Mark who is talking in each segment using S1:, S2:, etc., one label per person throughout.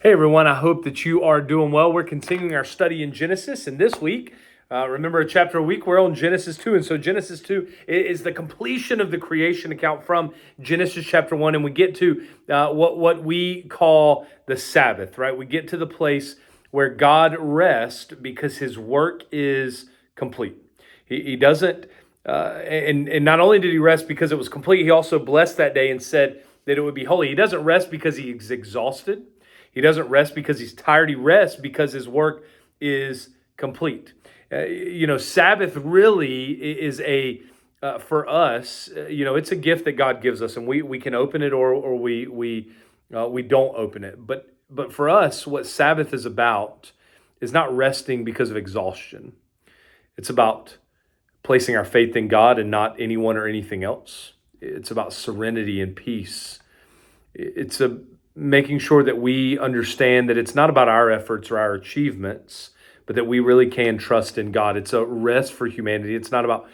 S1: Hey everyone, I hope that you are doing well. We're continuing our study in Genesis, and this week, remember a chapter a week, we're on Genesis 2. And so Genesis 2 is the completion of the creation account from Genesis chapter 1, and we get to what we call the Sabbath, right? We get to the place where God rests because his work is complete. He doesn't, and not only did he rest because it was complete, he also blessed that day and said that it would be holy. He doesn't rest because he's exhausted. He doesn't rest because he's tired. He rests because his work is complete. Sabbath really is for us, it's a gift that God gives us, and we can open it or we don't open it. But for us, what Sabbath is about is not resting because of exhaustion. It's about placing our faith in God and not anyone or anything else. It's about serenity and peace. It's making sure that we understand that it's not about our efforts or our achievements, but that we really can trust in God. It's a rest for humanity. It's not about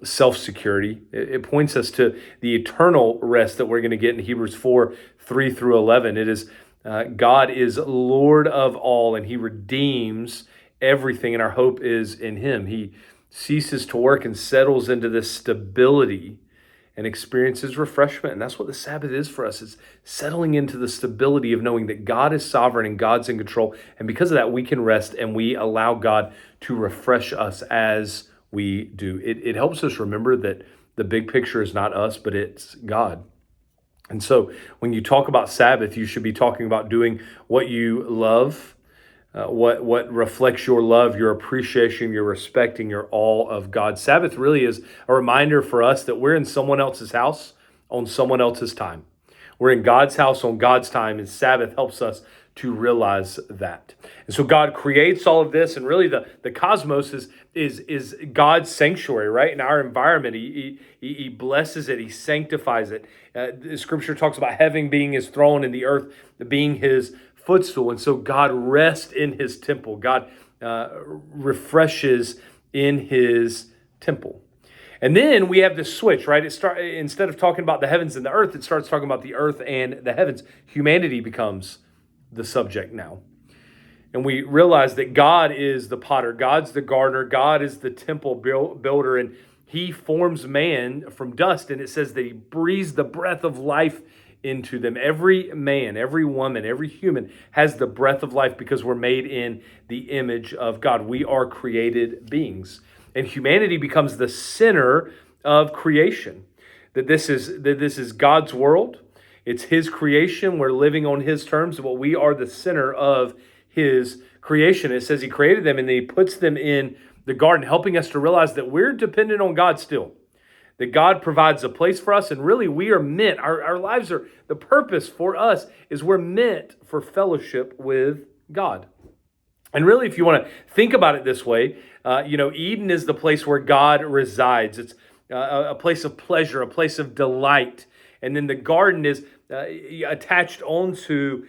S1: self-security. It points us to the eternal rest that we're going to get in Hebrews 4, 3 through 11. It is God is Lord of all, and he redeems everything, and our hope is in him. He ceases to work and settles into this stability and experiences refreshment. And that's what the Sabbath is for us. It's settling into the stability of knowing that God is sovereign and God's in control. And because of that, we can rest and we allow God to refresh us as we do. It helps us remember that the big picture is not us, but it's God. And so when you talk about Sabbath, you should be talking about doing what you love, what reflects your love, your appreciation, your respecting, your awe of God. Sabbath really is a reminder for us that we're in someone else's house on someone else's time. We're in God's house on God's time, and Sabbath helps us to realize that. And so God creates all of this, and really the cosmos is God's sanctuary, right? In our environment, he blesses it, he sanctifies it. The scripture talks about heaven being his throne and the earth being his footstool. And so God rests in his temple. God refreshes in his temple. And then we have this switch, right? Instead of talking about the heavens and the earth, it starts talking about the earth and the heavens. Humanity becomes the subject now. And we realize that God is the potter, God's the gardener, God is the temple builder, and he forms man from dust. And it says that he breathes the breath of life into them. Every man, every woman, every human has the breath of life because we're made in the image of God. We are created beings. And humanity becomes the center of creation. That this is God's world. It's his creation. We're living on his terms, but we are the center of his creation. It says he created them and then he puts them in the garden, helping us to realize that we're dependent on God still. That God provides a place for us, and really we are meant, our lives are, the purpose for us is we're meant for fellowship with God. And really, if you want to think about it this way, Eden is the place where God resides. It's a place of pleasure, a place of delight. And then the garden is attached onto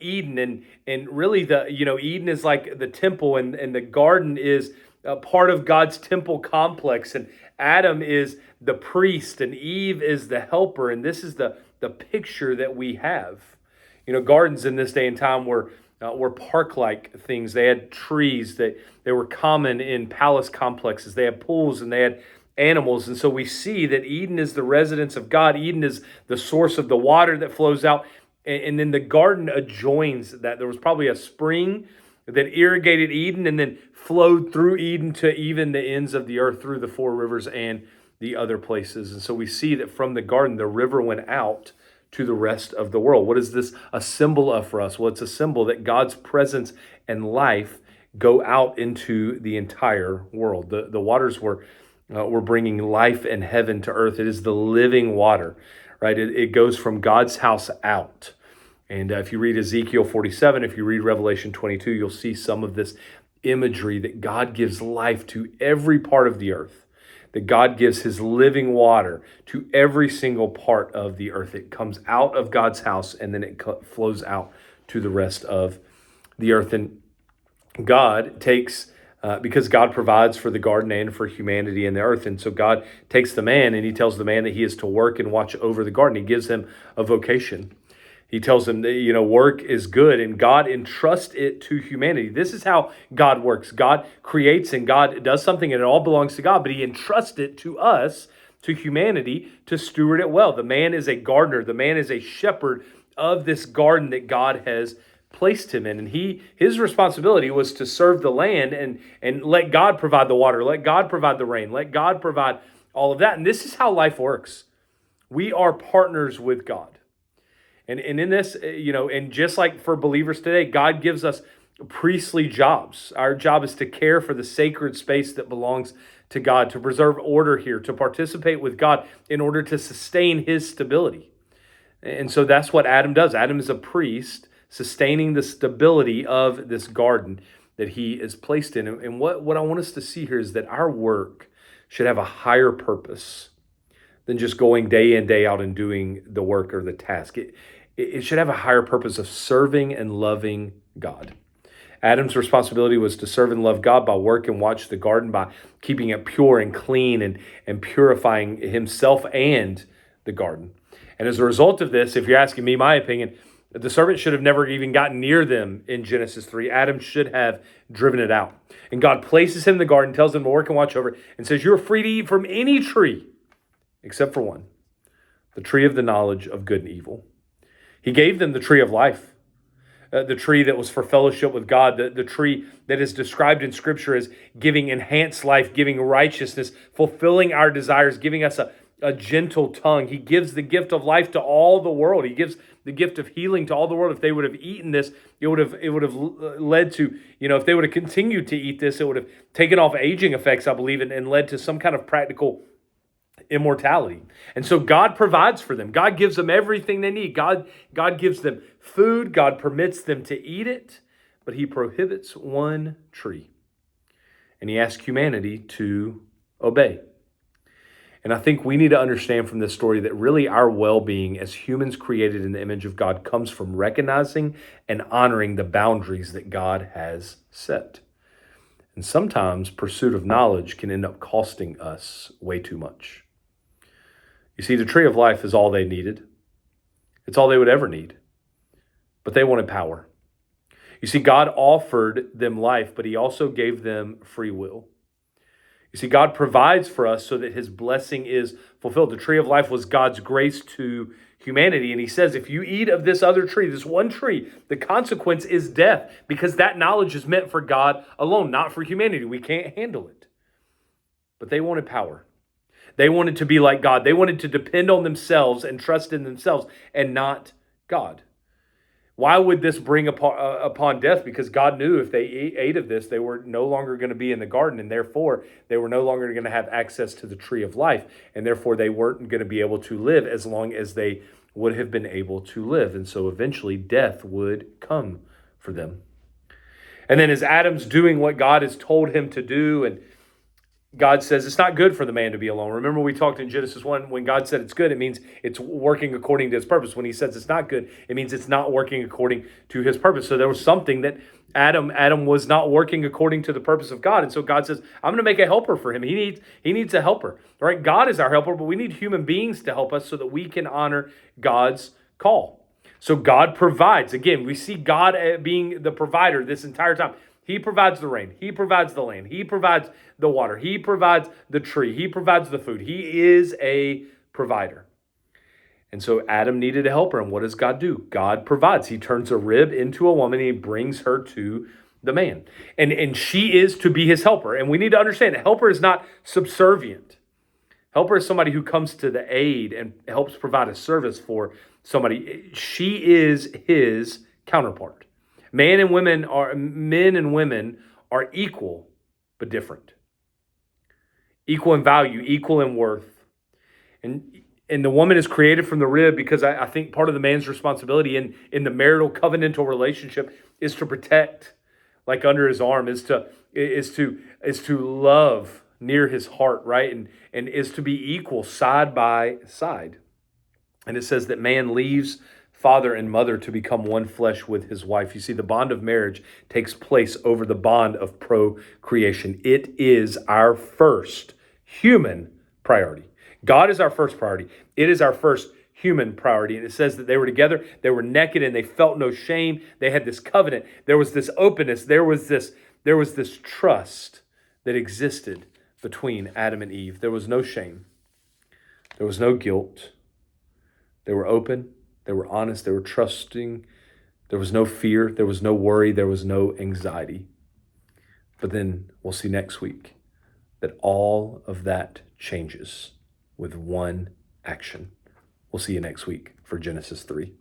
S1: Eden. And really, Eden is like the temple, and the garden is part of God's temple complex. And Adam is the priest, and Eve is the helper. And this is the picture that we have. Gardens in this day and time were park-like things. They had trees. They were common in palace complexes. They had pools and they had animals. And so we see that Eden is the residence of God. Eden is the source of the water that flows out. And then the garden adjoins that. There was probably a spring that irrigated Eden and then flowed through Eden to even the ends of the earth through the four rivers and the other places. And so we see that from the garden, the river went out to the rest of the world. What is this a symbol of for us? Well, it's a symbol that God's presence and life go out into the entire world. The waters were bringing life and heaven to earth. It is the living water, right? It goes from God's house out. And if you read Ezekiel 47, if you read Revelation 22, you'll see some of this imagery that God gives life to every part of the earth, that God gives his living water to every single part of the earth. It comes out of God's house and then it flows out to the rest of the earth. And God takes, because God provides for the garden and for humanity and the earth. And so God takes the man and he tells the man that he is to work and watch over the garden. He gives him a vocation. He tells them that, work is good, and God entrusts it to humanity. This is how God works. God creates and God does something, and it all belongs to God, but he entrusts it to us, to humanity, to steward it well. The man is a gardener. The man is a shepherd of this garden that God has placed him in. And his responsibility was to serve the land and let God provide the water, let God provide the rain, let God provide all of that. And this is how life works. We are partners with God. And in this, and just like for believers today, God gives us priestly jobs. Our job is to care for the sacred space that belongs to God, to preserve order here, to participate with God in order to sustain his stability. And so that's what Adam does. Adam is a priest sustaining the stability of this garden that he is placed in. And what I want us to see here is that our work should have a higher purpose than just going day in, day out and doing the work or the task. It should have a higher purpose of serving and loving God. Adam's responsibility was to serve and love God by work and watch the garden, by keeping it pure and clean and purifying himself and the garden. And as a result of this, if you're asking me my opinion, the serpent should have never even gotten near them in Genesis 3. Adam should have driven it out. And God places him in the garden, tells him to work and watch over it, and says, you're free to eat from any tree except for one, the tree of the knowledge of good and evil. He gave them the tree of life, the tree that was for fellowship with God, the tree that is described in Scripture as giving enhanced life, giving righteousness, fulfilling our desires, giving us a gentle tongue. He gives the gift of life to all the world. He gives the gift of healing to all the world. If they would have eaten this, it would have led to, if they would have continued to eat this, it would have taken off aging effects, I believe, and led to some kind of practical immortality. And so God provides for them. God gives them everything they need. God gives them food. God permits them to eat it, but he prohibits one tree. And he asks humanity to obey. And I think we need to understand from this story that really our well-being as humans created in the image of God comes from recognizing and honoring the boundaries that God has set. And sometimes pursuit of knowledge can end up costing us way too much. You see, the tree of life is all they needed. It's all they would ever need. But they wanted power. You see, God offered them life, but he also gave them free will. You see, God provides for us so that his blessing is fulfilled. The tree of life was God's grace to humanity. And he says, if you eat of this other tree, this one tree, the consequence is death, because that knowledge is meant for God alone, not for humanity. We can't handle it. But they wanted power. They wanted to be like God. They wanted to depend on themselves and trust in themselves and not God. Why would this bring upon death? Because God knew if they ate of this, they were no longer going to be in the garden, and therefore they were no longer going to have access to the tree of life, and therefore they weren't going to be able to live as long as they would have been able to live. And so eventually death would come for them. And then as Adam's doing what God has told him to do, and God says it's not good for the man to be alone. Remember we talked in Genesis 1, when God said it's good, it means it's working according to his purpose. When he says it's not good, it means it's not working according to his purpose. So there was something that Adam was not working according to the purpose of God. And so God says, I'm going to make a helper for him. He needs a helper. All right? God is our helper, but we need human beings to help us so that we can honor God's call. So God provides. Again, we see God being the provider this entire time. He provides the rain. He provides the land. He provides the water. He provides the tree. He provides the food. He is a provider. And so Adam needed a helper. And what does God do? God provides. He turns a rib into a woman. And he brings her to the man. And she is to be his helper. And we need to understand that helper is not subservient. Helper is somebody who comes to the aid and helps provide a service for somebody. She is his counterpart. Men and women are equal, but different. Equal in value, equal in worth. And the woman is created from the rib because I think part of the man's responsibility in the marital covenantal relationship is to protect, like under his arm, is to love near his heart, right? And is to be equal side by side. And it says that man leaves father and mother to become one flesh with his wife. You see, the bond of marriage takes place over the bond of procreation. It is our first human priority. God is our first priority. It is our first human priority. And it says that they were together, they were naked, and they felt no shame. They had this covenant. There was this openness. There was this trust that existed between Adam and Eve. There was no shame. There was no guilt. They were open. They were honest. They were trusting. There was no fear. There was no worry. There was no anxiety. But then we'll see next week that all of that changes with one action. We'll see you next week for Genesis 3.